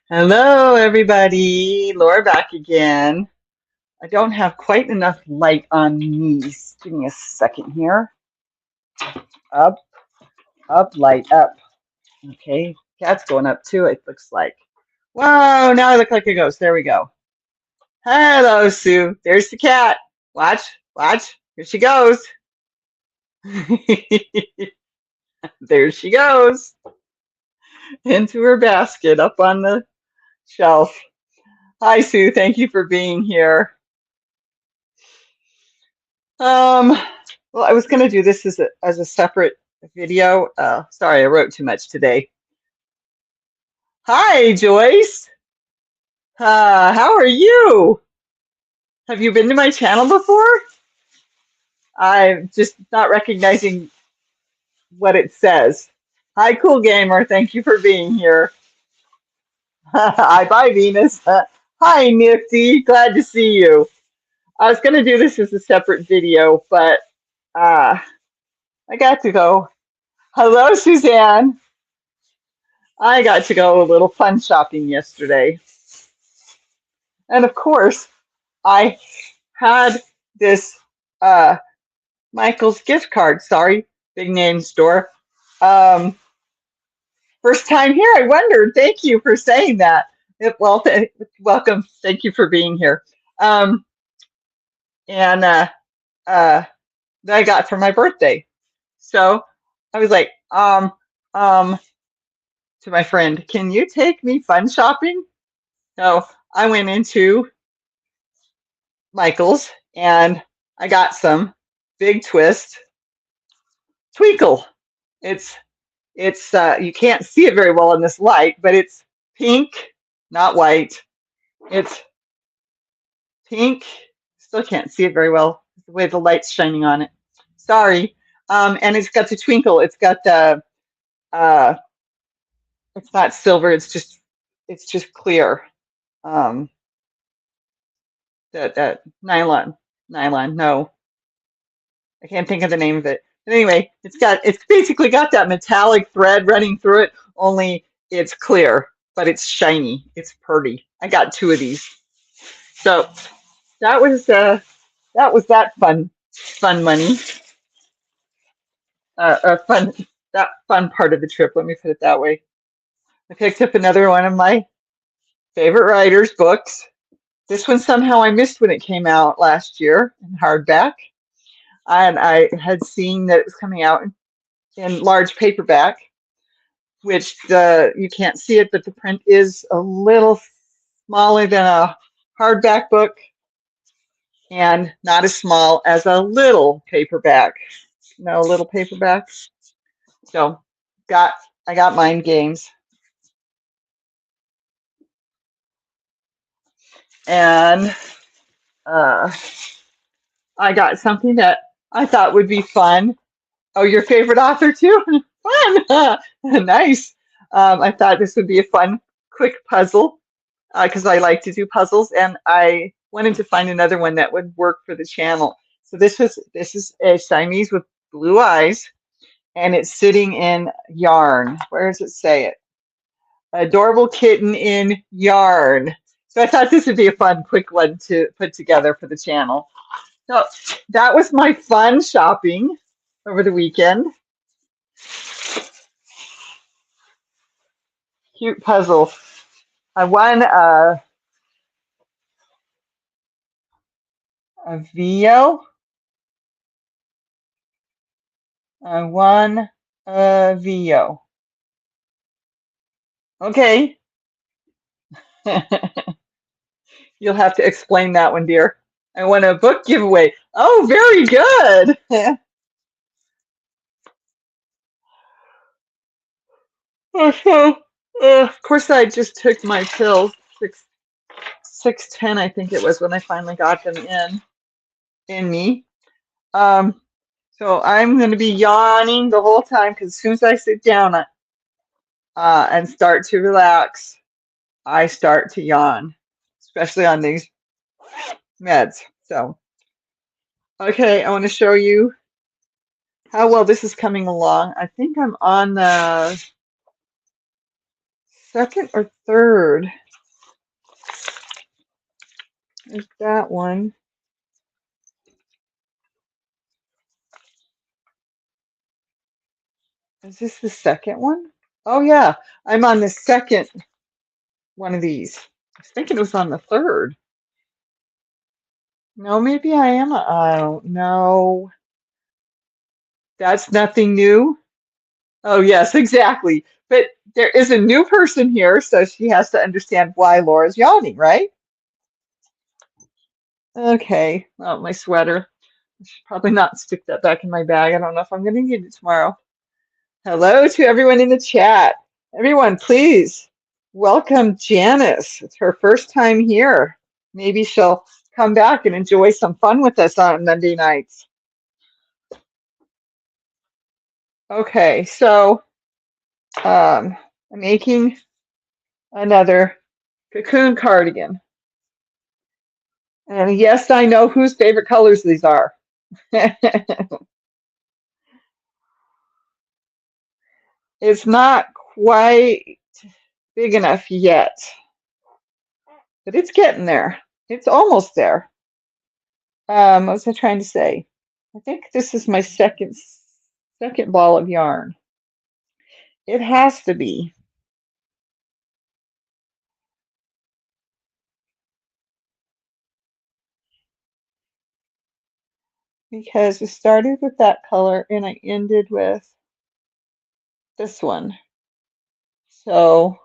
Hello, everybody. Laura back again. I don't have quite enough light on me. Just give me a second here. Up, up, light up. Okay, cat's going up too, it looks like. Whoa, now I look like a ghost. There we go. Hello, Sue. There's the cat. Watch, watch. Here she goes. There she goes into her basket up on the shelf. Hi, Sue. Thank you for being here. Um, well, I was going to do this as a separate video. Sorry, I wrote too much today. Hi, Joyce. How are you? Have you been to my channel before? I'm just not recognizing what it says. Hi, Cool Gamer. Thank you for being here. Hi, bye, Venus. Hi, Nifty. Glad to see you. I was going to do this as a separate video, but uh, I got to go. Hello, Suzanne. I got to go a little fun shopping yesterday. And of course, I had this Michael's gift card. Sorry, big name store. Um, First time here. I wondered. Thank you for saying that. Well, welcome. Thank you for being here. Um, and uh, that I got for my birthday. So I was like, um, to my friend, can you take me fun shopping? So I went into Michael's and I got some Big Twist Tweakle. It's you can't see it very well in this light, but it's pink, not white. It's pink. Still can't see it very well the way the light's shining on it. Sorry. And it's got the twinkle. It's got the it's not silver. It's just clear. Um, that nylon. No, I can't think of the name of it. But anyway, it's basically got that metallic thread running through it, only it's clear, but it's shiny. It's pretty. I got two of these. So that was that fun money. Fun that fun part of the trip, let me put it that way. I picked up another one of my favorite writers' books. This one somehow I missed when it came out last year in hardback. And I had seen that it was coming out in large paperback, which you can't see it, but the print is a little smaller than a hardback book and not as small as a little paperback. No, little paperback. So I got Mind Games. And I got something that I thought would be fun. Oh, your favorite author too? Fun. Nice. I thought this would be a fun, quick puzzle because I like to do puzzles, and I wanted to find another one that would work for the channel. So this is a Siamese with blue eyes, and it's sitting in yarn. Where does it say it? Adorable kitten in yarn. So I thought this would be a fun, quick one to put together for the channel. So that was my fun shopping over the weekend. Cute puzzle. I won a VO. I won a VO. Okay. You'll have to explain that one, dear. I won a book giveaway. Oh, very good. So, of course, I just took my pills. 6:10, I think it was when I finally got them in me. So I'm going to be yawning the whole time because as soon as I sit down and start to relax, I start to yawn, especially on these meds. So, okay, I want to show you how well this is coming along. I think I'm on the second or third. There's that one. Is this the second one? Oh yeah, I'm on the second one of these. I was thinking it was on the third. No, maybe I am. I don't know. That's nothing new. Oh yes, exactly. But there is a new person here, so she has to understand why Laura's yawning, right? Okay. Oh, my sweater. I should probably not stick that back in my bag. I don't know if I'm going to need it tomorrow. Hello to everyone in the chat. Everyone, please welcome Janice. It's her first time here. Maybe she'll come back and enjoy some fun with us on Monday nights. Okay, so I'm making another cocoon cardigan. And yes, I know whose favorite colors these are. It's not quite big enough yet, but it's getting there. It's almost there. What was I trying to say? I think this is my second ball of yarn. It has to be. Because it started with that color and I ended with this one. So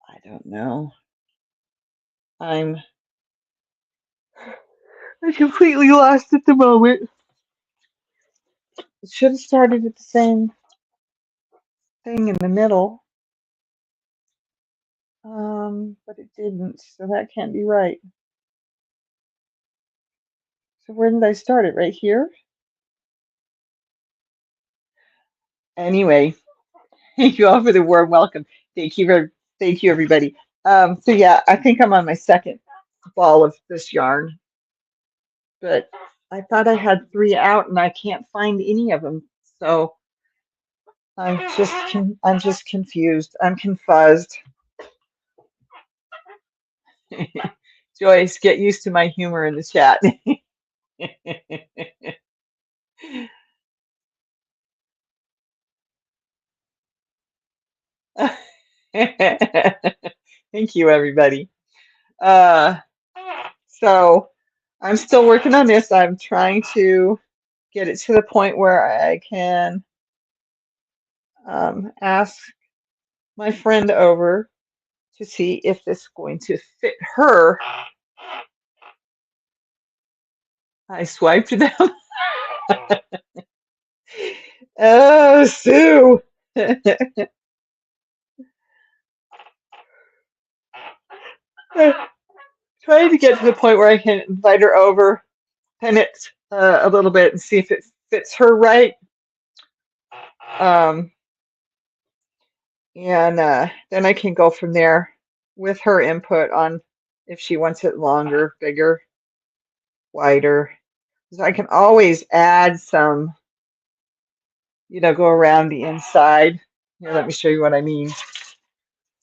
I don't know. I'm completely lost at the moment. It should have started at the same thing in the middle. But it didn't, so that can't be right. So where did I start it? Right here? Anyway, thank you all for the warm welcome. Thank you, everybody. So yeah, I think I'm on my second ball of this yarn, but I thought I had 3 out and I can't find any of them. So I'm just confused. I'm confused. Joyce, get used to my humor in the chat. Thank you, everybody. So I'm still working on this. I'm trying to get it to the point where I can ask my friend over to see if this is going to fit her. I swiped them. Oh, Sue. Trying to get to the point where I can invite her over, pin it a little bit and see if it fits her right. And then I can go from there with her input on if she wants it longer, bigger, wider. So I can always add some, go around the inside. Here, let me show you what I mean.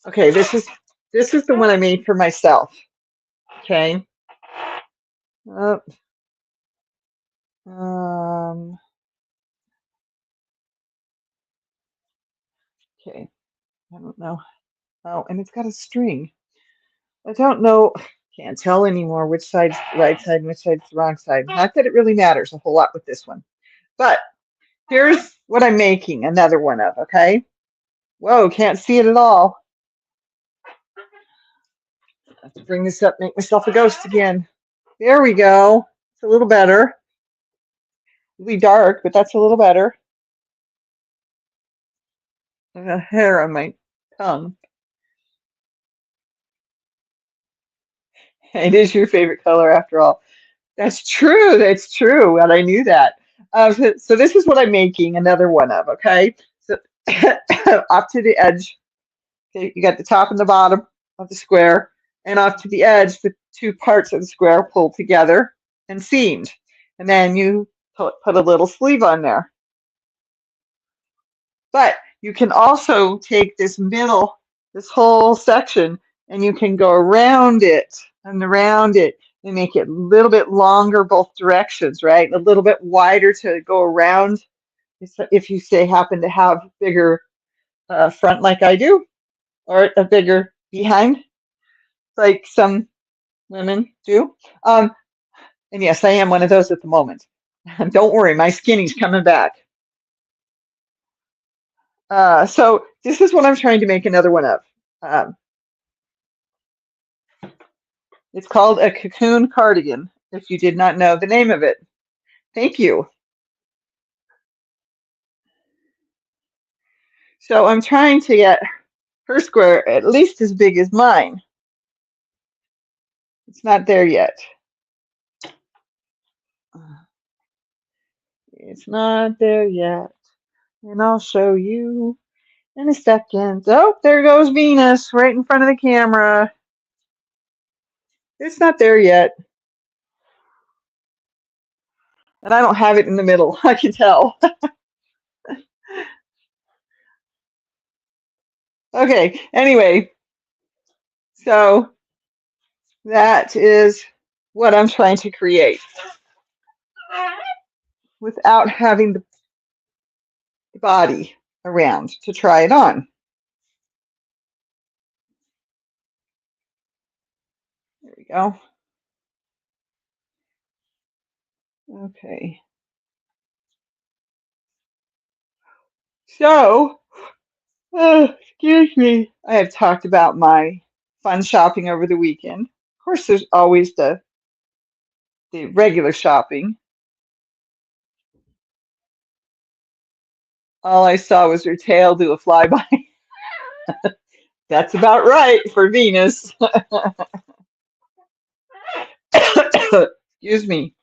Okay, this is the one I made for myself. Okay. Oh, okay. I don't know. Oh, and it's got a string. I don't know. Can't tell anymore which side's the right side and which side's the wrong side. Not that it really matters a whole lot with this one. But here's what I'm making another one of, okay? Whoa, can't see it at all. I have to bring this up, make myself a ghost again. There we go. It's a little better. Really dark, but that's a little better. I got hair on my tongue. It is your favorite color after all. That's true. That's true. And I knew that. So this is what I'm making another one of, okay? So off to the edge, okay, you got the top and the bottom of the square, and off to the edge, the 2 parts of the square pulled together and seamed. And then you put a little sleeve on there. But You can also take this whole section, and you can go around it and around it and make it a little bit longer both directions, right? A little bit wider to go around if you say happen to have bigger front like I do, or a bigger behind like some women do. Um, and yes, I am one of those at the moment. Don't worry, my skinny's coming back. So this is what I'm trying to make another one of. Um, it's called a cocoon cardigan, if you did not know the name of it. Thank you. So I'm trying to get her square at least as big as mine. It's not there yet. It's not there yet. And I'll show you in a second. Oh, there goes Venus right in front of the camera. It's not there yet. And I don't have it in the middle, I can tell. Okay, anyway, so that is what I'm trying to create without having the body around to try it on. There we go. Okay. So, excuse me. I have talked about my fun shopping over the weekend. Of course, there's always the regular shopping. All I saw was her tail do a flyby. That's about right for Venus. Excuse me.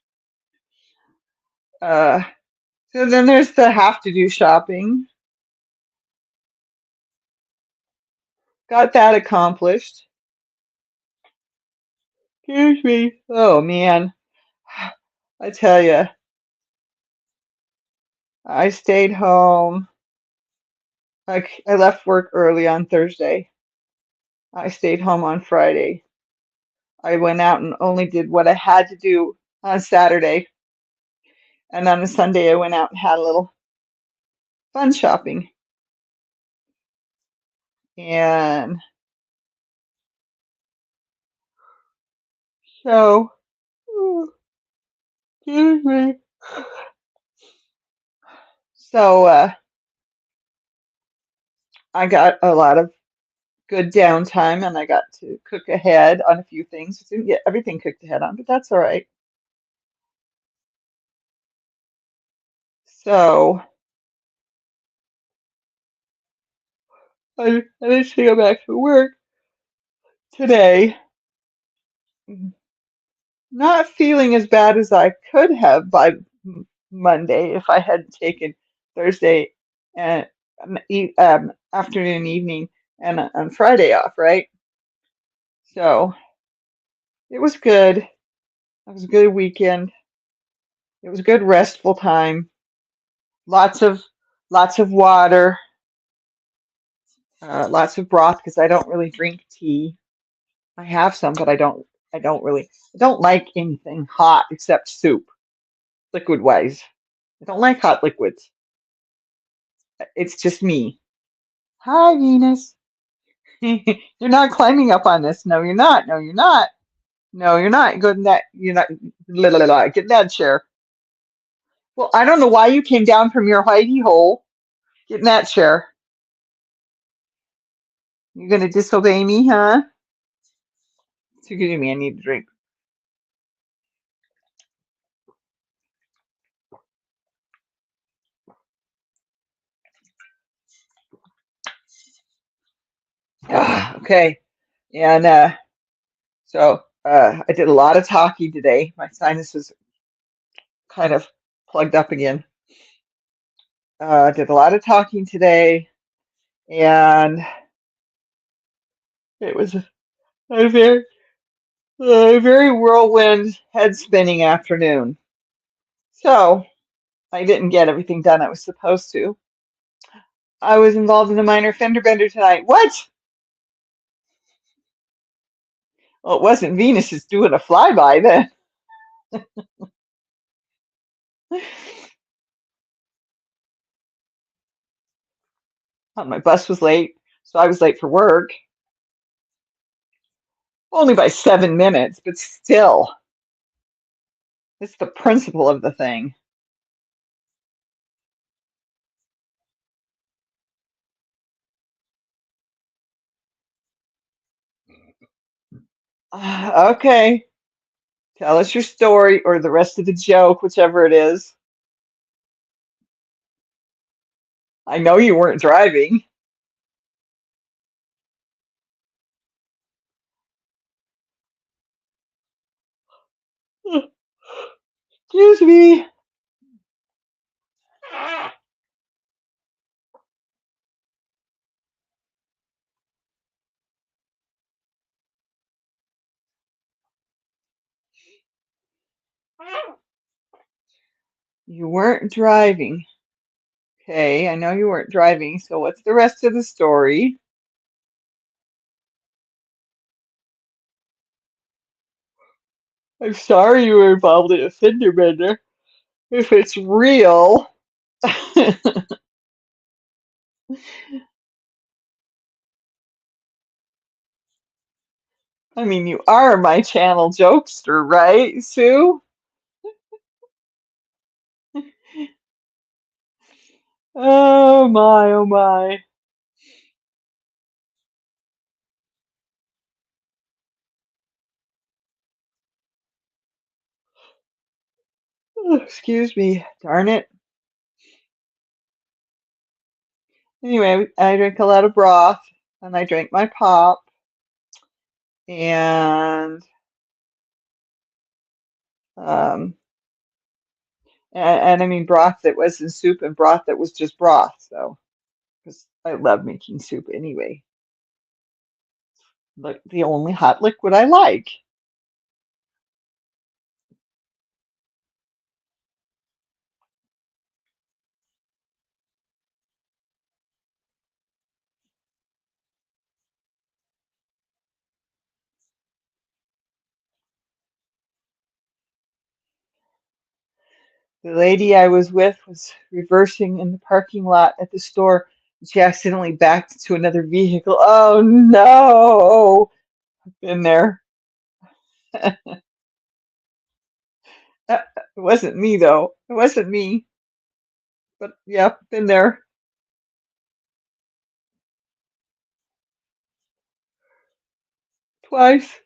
Uh, so then there's the have to do shopping. Got that accomplished. Excuse me. Oh man, I tell you, I stayed home. I left work early on Thursday. I stayed home on Friday. I went out and only did what I had to do on Saturday. And on the Sunday, I went out and had a little fun shopping. And so, excuse me. So, I got a lot of good downtime and I got to cook ahead on a few things. Didn't get everything cooked ahead on, but that's all right. So, I need to go back to work today. Not feeling as bad as I could have by Monday if I had taken Thursday and afternoon, evening, and on Friday off, right? So it was good. It was a good weekend. It was a good restful time. Lots of lots of water, lots of broth because I don't really drink tea. I have some, but I don't like anything hot except soup, liquid wise. I don't like hot liquids. It's just me. Hi, Venus. You're not climbing up on this. No, you're not. No, you're not. No, you're not. Go in that. You're not. La, la, la, la. Get in that chair. Well, I don't know why you came down from your hidey hole. Get in that chair. You're gonna disobey me, huh? Excuse me. I need a drink. Okay. And so I did a lot of talking today. My sinuses kind of plugged up again. Did a lot of talking today, and it was a very whirlwind, head spinning afternoon. So I didn't get everything done I was supposed to. I was involved in a minor fender bender tonight. What? Well, it wasn't Venus. It's doing a flyby then. My bus was late, so I was late for work. Only by 7 minutes, but still, it's the principle of the thing. Okay, tell us your story or the rest of the joke, whichever it is. I know you weren't driving. Excuse me. You weren't driving. Okay, I know you weren't driving, so what's the rest of the story? I'm sorry you were involved in a fender bender. If it's real, I mean, you are my channel jokester, right, Sue? Oh my, oh my. Oh, excuse me, darn it. Anyway, I drank a lot of broth and I drank my pop and um and I mean broth that wasn't soup and broth that was just broth, so because I love making soup anyway. Like the only hot liquid I like. The lady I was with was reversing in the parking lot at the store. She accidentally backed into another vehicle. Oh no! Been there. It wasn't me though. It wasn't me. But yeah, been there twice.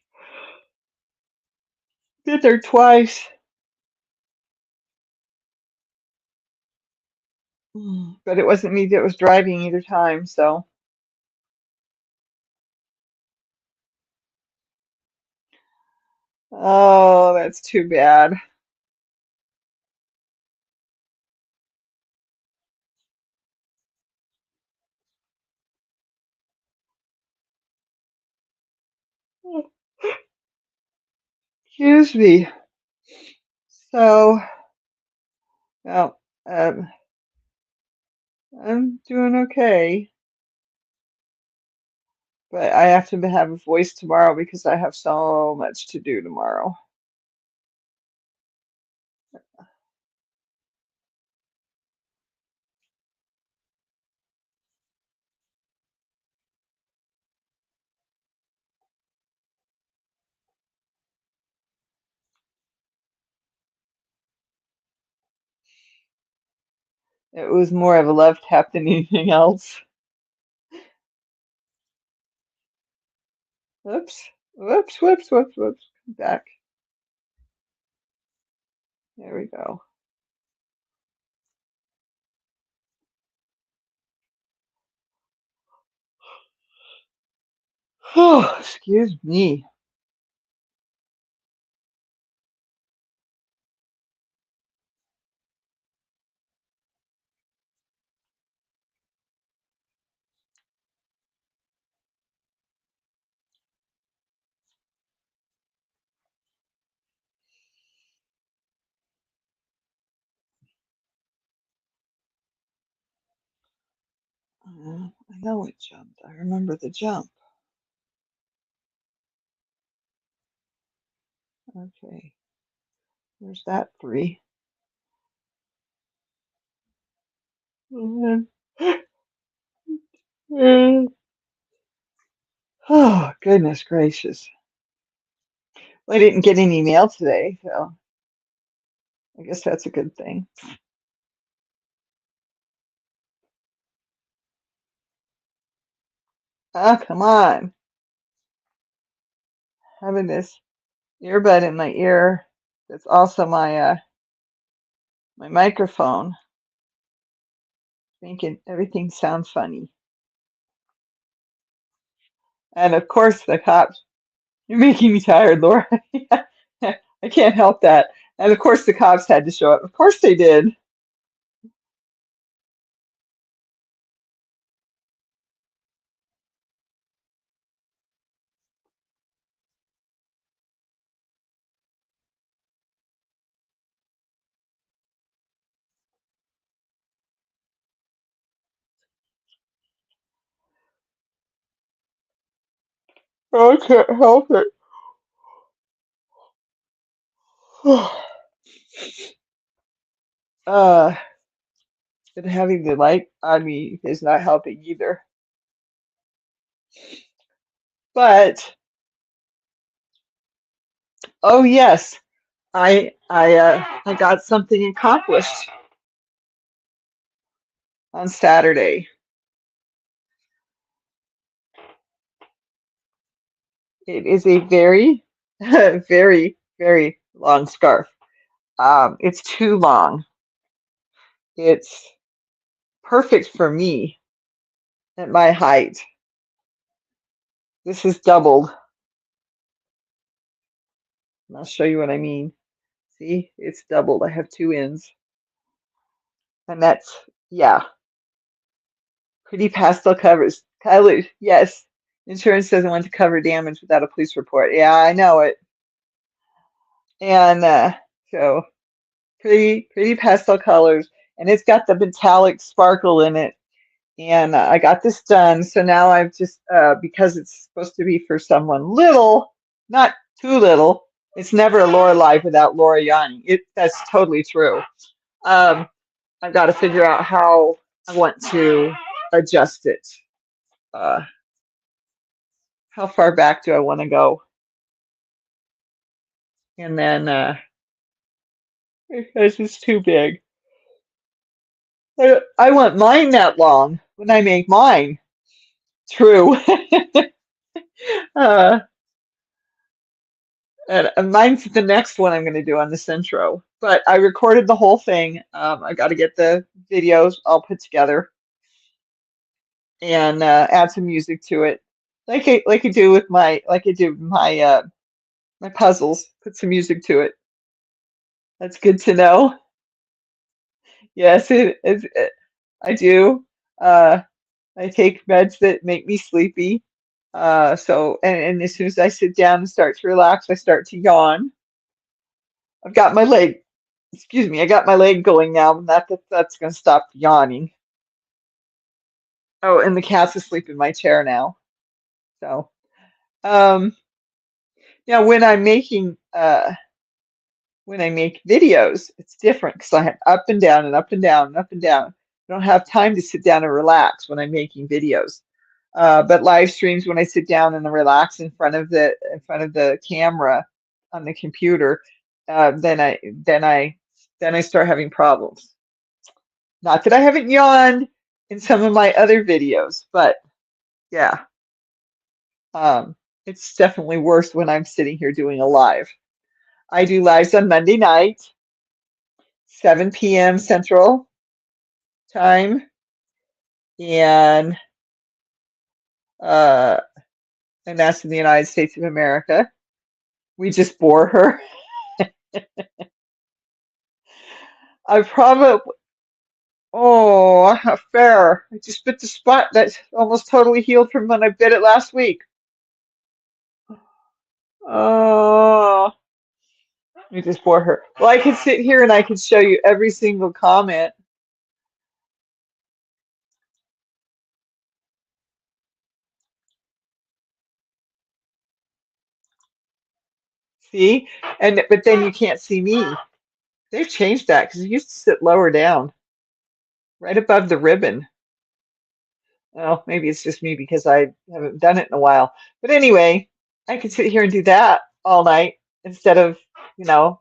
Been there twice. But it wasn't me that was driving either time, so. Oh, that's too bad. Excuse me. So, well, um, I'm doing okay, but I have to have a voice tomorrow because I have so much to do tomorrow. It was more of a love tap than anything else. Oops, whoops, whoops, whoops, whoops. Back. There we go. Oh, excuse me. I know it jumped. I remember the jump. Okay, there's that three. And then, oh, goodness gracious. Well, I didn't get any mail today, so I guess that's a good thing. Ah, come on. Having this earbud in my ear that's also my microphone, making everything sound funny. And of course the cops, you're making me tired, Laura. I can't help that. And of course the cops had to show up. Of course they did. I can't help it. uh, but having the light on me is not helping either. But oh yes, I got something accomplished on Saturday. It is a very, very, very long scarf. It's too long. It's perfect for me at my height. This is doubled. And I'll show you what I mean. See, it's doubled. I have two ends. And that's, yeah, pretty pastel covers. Colors, yes. Insurance doesn't want to cover damage without a police report. Yeah, I know it. And so pretty pastel colors. And it's got the metallic sparkle in it. And I got this done. So now I've just, because it's supposed to be for someone little, not too little. It's never a Laura live without Laura yawning. That's totally true. Um, I've got to figure out how I want to adjust it. Uh, how far back do I want to go? And then, because it's too big. I want mine that long when I make mine. True. uh, and mine's the next one I'm going to do on this intro. But I recorded the whole thing. I got to get the videos all put together and add some music to it, like I do with my puzzles. Put some music to it. That's good to know. Yes, I do. Uh, I take meds that make me sleepy. And as soon as I sit down and start to relax, I start to yawn. I've got my leg, excuse me, I got my leg going now, and that's going to stop yawning. Oh, and the cat's asleep in my chair now. So, um, now when I make videos, it's different because I have up and down and up and down and up and down. I don't have time to sit down and relax when I'm making videos. But live streams, when I sit down and relax in front of the camera on the computer, then I start having problems. Not that I haven't yawned in some of my other videos, but yeah, um, it's definitely worse when I'm sitting here doing a live. I do lives on Monday night, 7 p.m. Central Time, and uh, and that's in the United States of America. We just bore her. I probably, oh, fair. I just bit the spot that's almost totally healed from when I bit it last week. Oh, we just bore her. Well, I could sit here and I could show you every single comment. See? But then you can't see me. They've changed that because it used to sit lower down, right above the ribbon. Well, maybe it's just me because I haven't done it in a while. But anyway, I could sit here and do that all night instead of,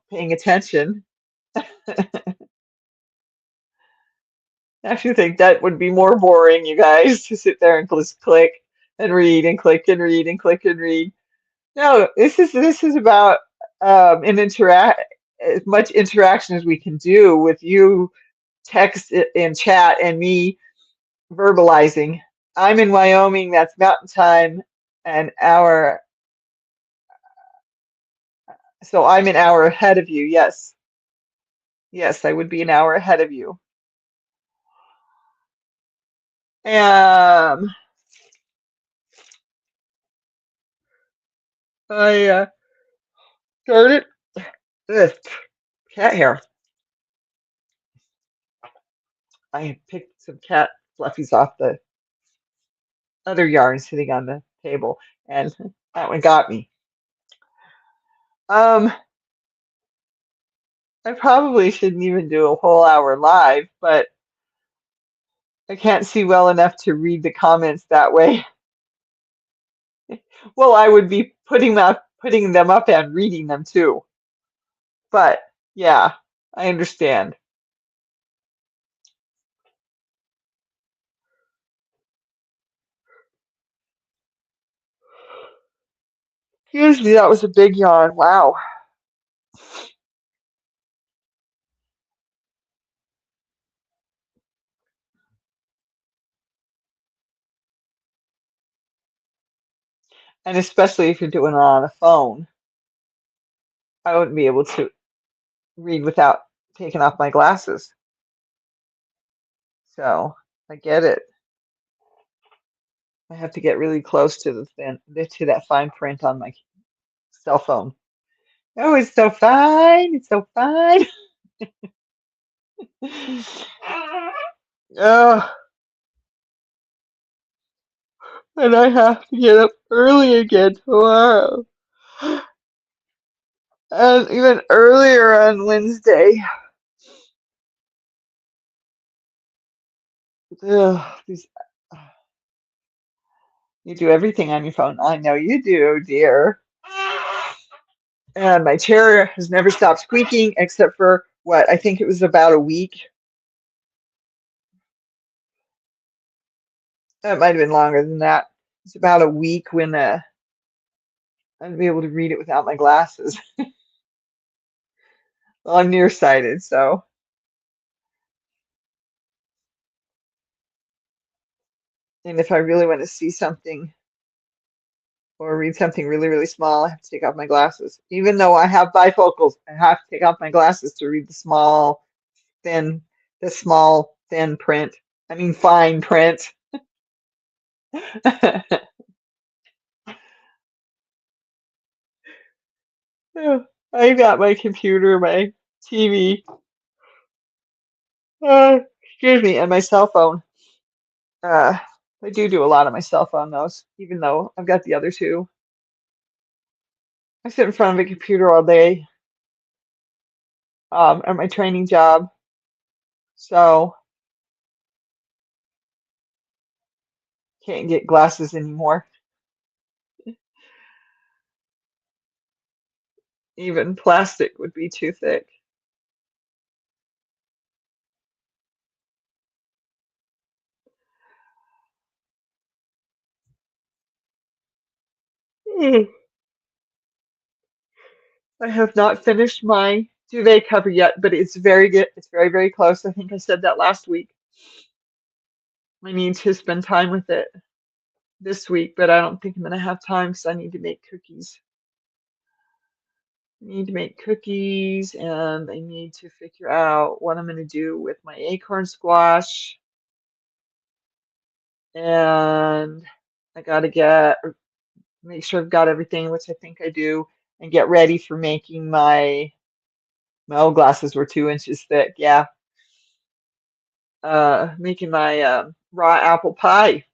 paying attention. I actually think that would be more boring, you guys, to sit there and just click and read and click and read and click and read. No, this is about an interact as much interaction as we can do with you text in chat and me verbalizing. I'm in Wyoming, that's mountain time, an hour, so I'm an hour ahead of you. Yes. Yes, I would be an hour ahead of you. Um, I started this cat hair. I picked some cat fluffies off the other yarn sitting on the table, and that one got me. Um, I probably shouldn't even do a whole hour live, but I can't see well enough to read the comments that way. Well, I would be putting them up and reading them too. But yeah, I understand. Excuse me, that was a big yawn. Wow. And especially if you're doing it on a phone, I wouldn't be able to read without taking off my glasses. So I get it. I have to get really close to to that fine print on my cell phone. Oh, it's so fine. It's so fine. Oh, and I have to get up early again tomorrow. And even earlier on Wednesday. Ugh, you do everything on your phone. I know you do, dear. And my chair has never stopped squeaking except for what I think it was about a week. It might have been longer than that. It's about a week when I'd be able to read it without my glasses. Well, I'm nearsighted, so. And if I really want to see something or read something really, really small, I have to take off my glasses. Even though I have bifocals, I have to take off my glasses to read thin, the small, thin print. I mean, fine print. I got my computer, my TV, excuse me, and my cell phone. Uh, I do a lot on my cell phone, though, even though I've got the other two. I sit in front of a computer all day at my training job, so can't get glasses anymore. Even plastic would be too thick. Mm. I have not finished my duvet cover yet, but it's very good. It's very, very close. I think I said that last week. I need to spend time with it this week, but I don't think I'm going to have time because I need to make cookies. I need to make cookies and I need to figure out what I'm going to do with my acorn squash. And I got to make sure I've got everything, which I think I do, and get ready for making my old glasses were 2 inches thick. Yeah. Making my raw apple pie.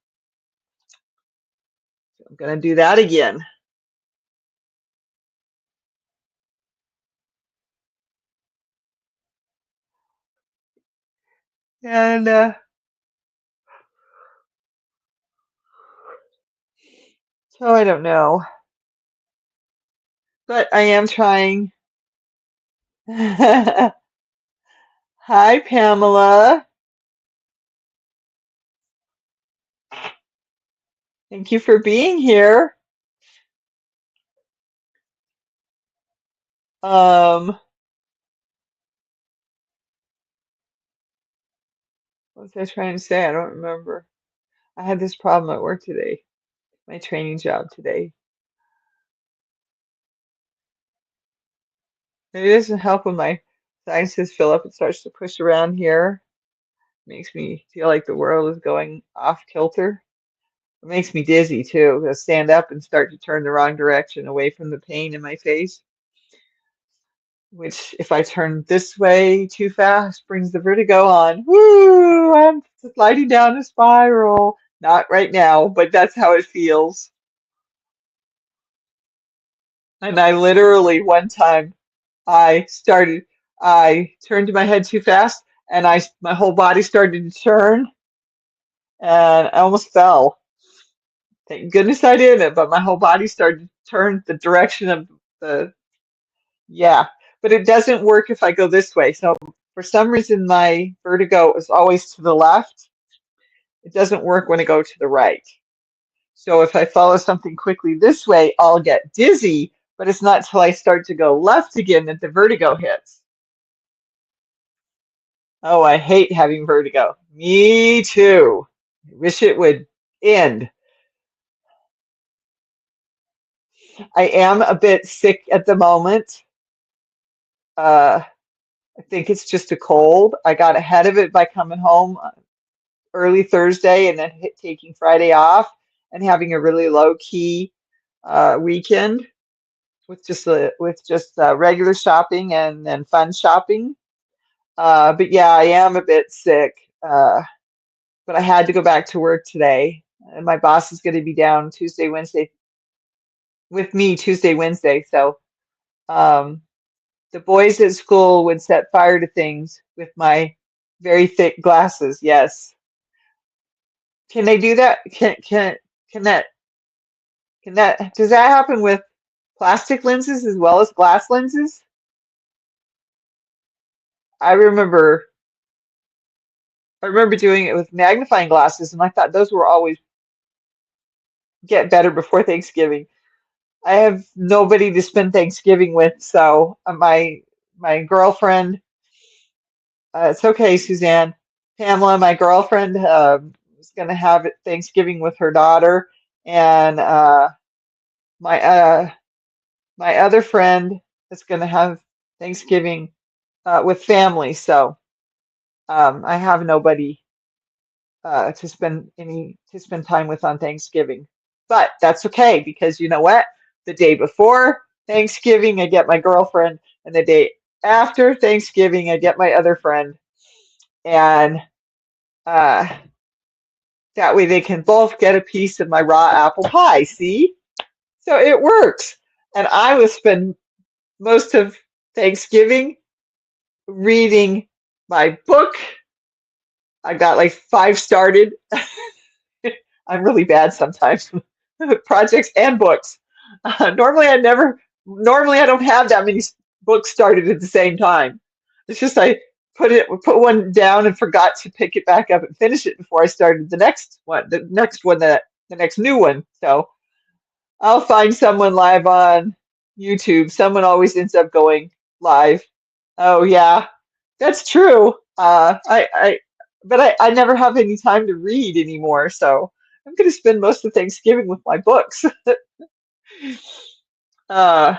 I'm going to do that again. And so I don't know, but I am trying. Hi, Pamela. Thank you for being here. Um, what was I trying to say? I don't remember. I had this problem at work today, my training job today. Maybe it doesn't help when my sinuses fill up. It starts to push around here. Makes me feel like the world is going off kilter. It makes me dizzy too. I stand up and start to turn the wrong direction away from the pain in my face, which if I turn this way too fast brings the vertigo on. Woo! I'm sliding down a spiral. Not right now, but that's how it feels. And I literally one time I turned my head too fast and my whole body started to turn and I almost fell. Thank goodness I didn't, but my whole body started to turn the direction of the, yeah. But it doesn't work if I go this way. So for some reason, my vertigo is always to the left. It doesn't work when I go to the right. So if I follow something quickly this way, I'll get dizzy, but it's not till I start to go left again that the vertigo hits. Oh, I hate having vertigo. Me too. I wish it would end. I am a bit sick at the moment. Uh, I think it's just a cold. I got ahead of it by coming home early Thursday and then taking Friday off and having a really low key weekend with just regular shopping and then fun shopping. But yeah, I am a bit sick. But I had to go back to work today, and my boss is going to be down Tuesday, Wednesday with me Tuesday, Wednesday. So um, the boys at school would set fire to things with my very thick glasses. Yes. Can they do that? Can that does that happen with plastic lenses as well as glass lenses? I remember I remember doing it with magnifying glasses and I thought those were always get better before Thanksgiving. I have nobody to spend Thanksgiving with, so my girlfriend, it's okay, Suzanne. Pamela, my girlfriend, is going to have Thanksgiving with her daughter, and my my other friend is going to have Thanksgiving with family. So I have nobody to spend time with on Thanksgiving. But that's okay because you know what? The day before Thanksgiving, I get my girlfriend, and the day after Thanksgiving, I get my other friend, and uh, that way they can both get a piece of my raw apple pie. See? So it works. And I will spend most of Thanksgiving reading my book. I got like five started. I'm really bad sometimes with projects and books. Normally I don't have that many books started at the same time. It's just I put one down and forgot to pick it back up and finish it before I started the next new one. So I'll find someone live on YouTube. Someone always ends up going live. Oh yeah, that's true. But I never have any time to read anymore, so I'm going to spend most of Thanksgiving with my books. Uh,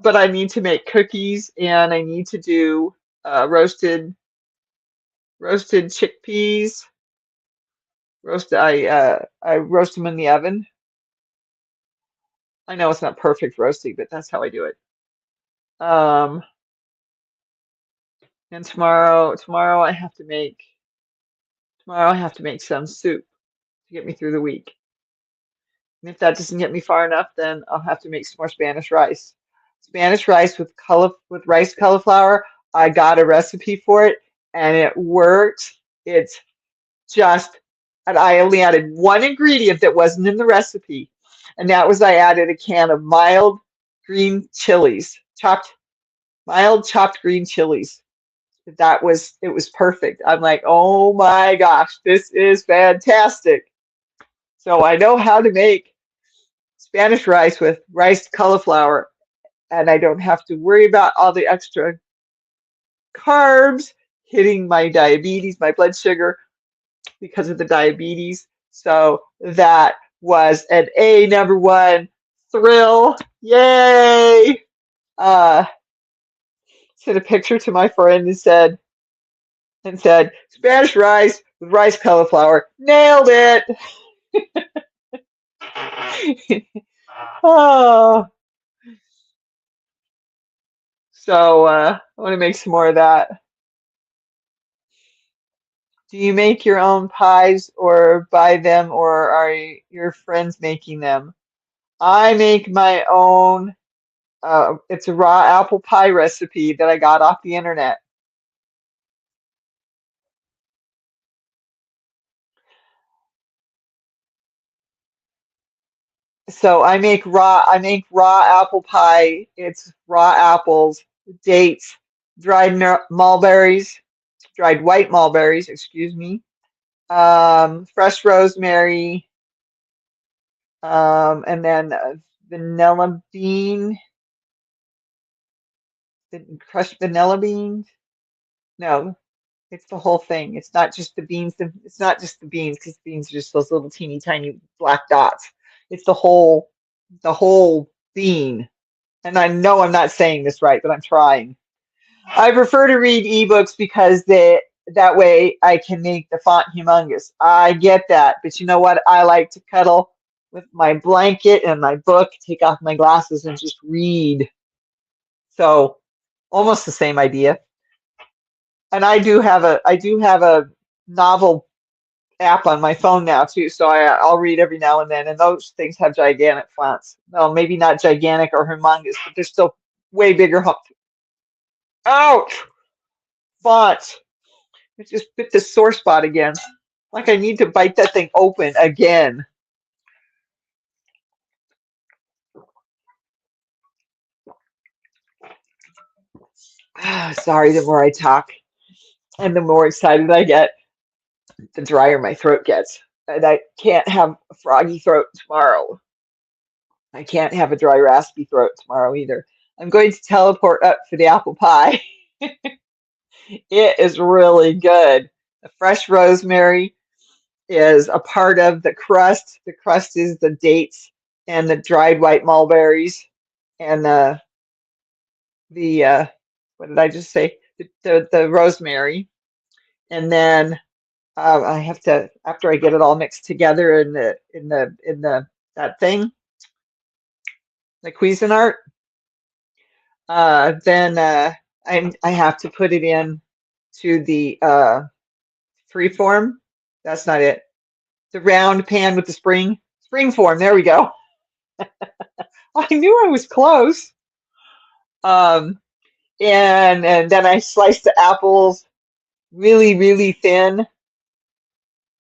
but I need to make cookies and I need to do roasted chickpeas. I roast them in the oven. I know it's not perfect roasting, but that's how I do it. Um, and tomorrow I have to make some soup to get me through the week. And if that doesn't get me far enough, then I'll have to make some more Spanish rice. Spanish rice with rice cauliflower. I got a recipe for it and it works It's just, and I only added one ingredient that wasn't in the recipe, and that was I added a can of mild green chilies, mild chopped green chilies. It was perfect. I'm like, oh my gosh, this is fantastic. So I know how to make Spanish rice with riced cauliflower, and I don't have to worry about all the extra carbs hitting my diabetes, my blood sugar because of the diabetes. So that was an A number one thrill. Yay! Uh, Sent a picture to my friend and said, Spanish rice with rice cauliflower. Nailed it. Oh, so I want to make some more of that. Do you make your own pies or buy them, or are your friends making them? I make my own. It's a raw apple pie recipe that I got off the internet. So I make raw apple pie. It's raw apples, dates, mulberries, dried white mulberries, excuse me, fresh rosemary, and then vanilla bean, crushed vanilla beans. No, it's the whole thing. It's not just the beans. It's not just the beans because beans are just those little teeny tiny black dots. It's the whole bean. And I know I'm not saying this right, but I'm trying. I prefer to read ebooks because that way I can make the font humongous. I get that, but you know what? I like to cuddle with my blanket and my book, take off my glasses, and just read. So almost the same idea. And I do have a novel app on my phone now too, so I'll read every now and then, and those things have gigantic fonts. Well, maybe not gigantic or humongous, but they're still way bigger. Ouch! Font. It just bit the sore spot again. Like I need to bite that thing open again. Sorry, the more I talk and the more excited I get, the drier my throat gets. And I can't have a froggy throat tomorrow. I can't have a dry, raspy throat tomorrow either. I'm going to teleport up for the apple pie. It is really good. The fresh rosemary is a part of the crust. The crust is the dates and the dried white mulberries and the what did I just say? The rosemary. And then I have to, after I get it all mixed together in the that thing, the Cuisinart, then I have to put it in to the freeform. That's not it. The round pan with the spring form. There we go. I knew I was close. Um, and then I slice the apples really thin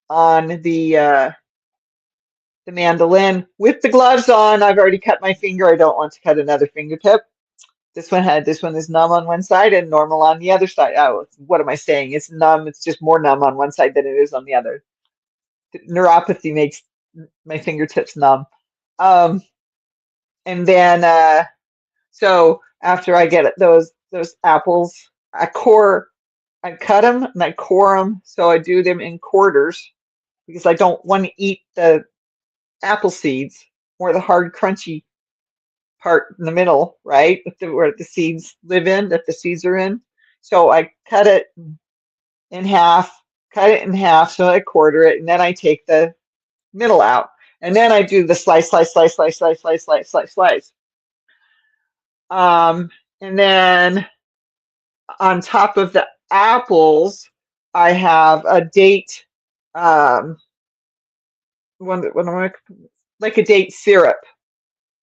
on the mandolin with the gloves on. I've already cut my finger. I don't want to cut another fingertip. This one is numb on one side and normal on the other side. Oh, what am I saying? It's numb. It's just more numb on one side than it is on the other. Neuropathy makes my fingertips numb. Um, and then so after I get those apples, I cut them and I core them. So I do them in quarters because I don't want to eat the apple seeds or the hard crunchy part in the middle, right? Where the seeds live in, that the seeds are in. So I in half, cut it in half, so I quarter it, and then I take the middle out. And then I do the slice. And then on top of the apples, I have a date, um, what am I, like a date syrup.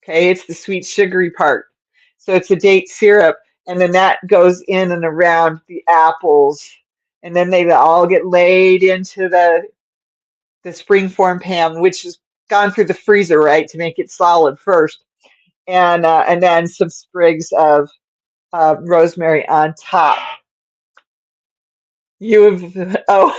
Okay, it's the sweet sugary part. So it's a date syrup, and then that goes in and around the apples. and then they all get laid into the springform pan, which has gone through the freezer, right, to make it solid first, and then some sprigs of rosemary on top. Oh,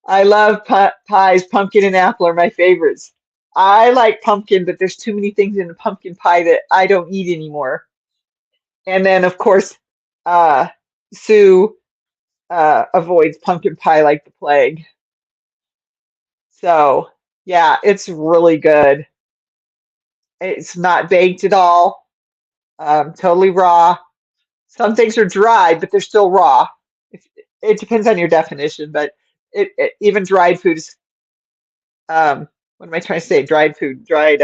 I love pies. Pumpkin and apple are my favorites. I like pumpkin, but there's too many things in the pumpkin pie that I don't eat anymore. And then, of course, uh, Sue avoids pumpkin pie like the plague. So, yeah, it's really good. It's not baked at all, totally raw. Some things are dry, but they're still raw. It, it depends on your definition, but even dried food is, what am I trying to say? Dried food, dried,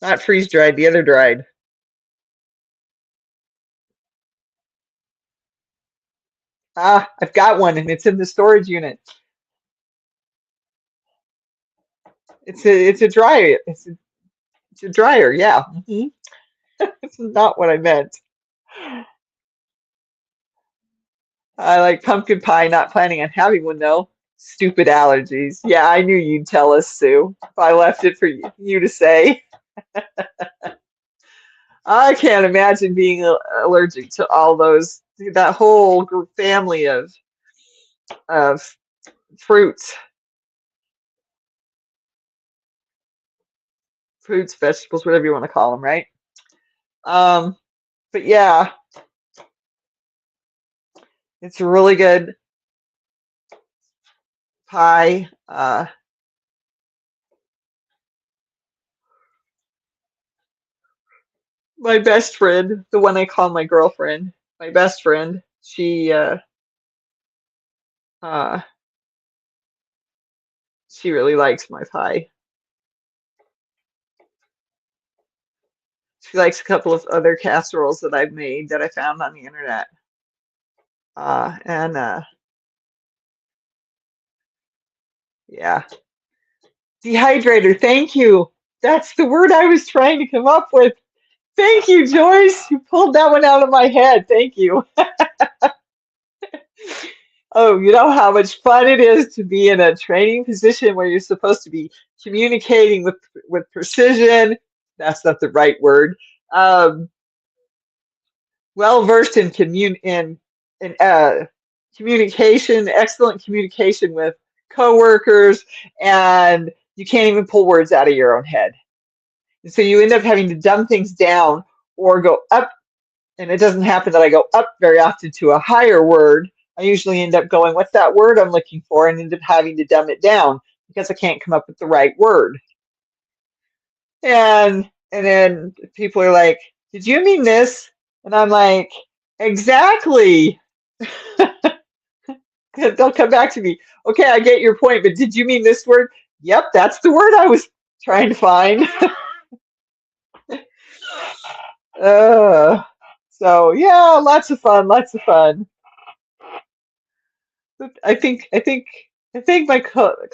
not freeze dried, the other dried. Ah, I've got one, and it's in the storage unit. It's a dryer. It's a dryer. Yeah. It's not what I meant. I like pumpkin pie. Not planning on having one though. Stupid allergies. Yeah, I knew you'd tell us, Sue. If I left it for you to say. I can't imagine being allergic to all those, that whole family of fruits, vegetables, whatever you want to call them, right? Um, but yeah, it's a really good pie. My best friend, the one I call my girlfriend, my best friend, uh, she really likes my pie. She likes a couple of other casseroles that I've made that I found on the internet. And yeah, dehydrator. Thank you. That's the word I was trying to come up with. Thank you, Joyce. You pulled that one out of my head. Thank you. Oh, you know how much fun it is to be in a training position where you're supposed to be communicating with precision. That's not the right word. Um, well versed in communication, excellent communication with coworkers, and you can't even pull words out of your own head. And so you end up having to dumb things down or go up, and it doesn't happen that I go up very often to a higher word. I usually end up going, what's that word I'm looking for? And end up having to dumb it down because I can't come up with the right word. And then people are like, did you mean this? And I'm like, exactly. They'll come back to me. Okay, I get your point, but did you mean this word? Yep, that's the word I was trying to find. uh, so yeah, lots of fun, lots of fun. But I think my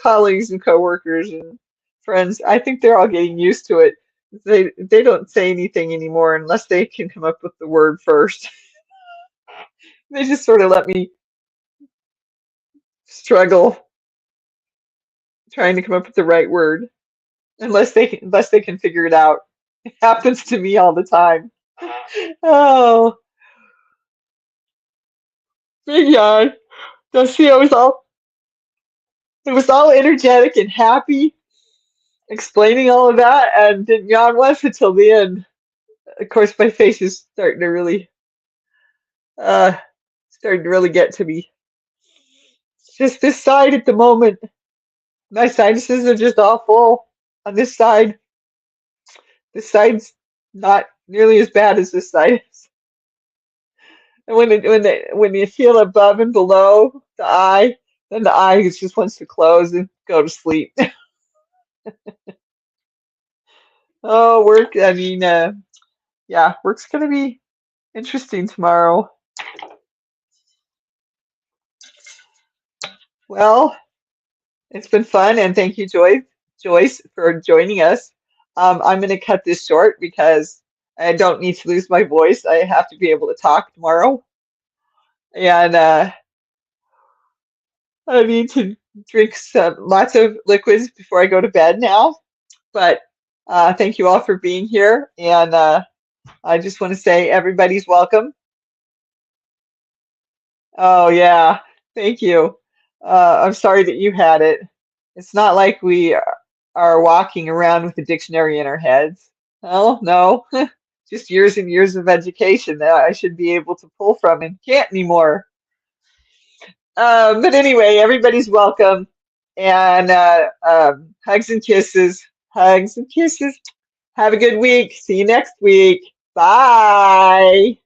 colleagues and coworkers and friends, I think they're all getting used to it. They don't say anything anymore unless they can come up with the word first. They just sort of let me struggle trying to come up with the right word unless they can figure it out. It happens to me all the time. Oh, big yawn. So see, I was all energetic and happy explaining all of that and didn't yawn once until the end. Of course, my face is uh starting to really get to me. It's just this side at the moment. My sinuses are just all full on this side. This side's not nearly as bad as this side is. And when you feel above and below the eye, then the eye just wants to close and go to sleep. Oh, work. I mean, yeah, work's gonna be interesting tomorrow. Well, it's been fun, and thank you, Joyce, for joining us. I'm going to cut this short because I don't need to lose my voice. I have to be able to talk tomorrow. And I need to drink lots of liquids before I go to bed now. But thank you all for being here. And I just want to say everybody's welcome. Oh, yeah. Thank you. I'm sorry that you had it. It's not like we are walking around with a dictionary in our heads. Oh, no. Just years and years of education that I should be able to pull from and can't anymore. But anyway, everybody's welcome. And hugs and kisses. Hugs and kisses. Have a good week. See you next week. Bye.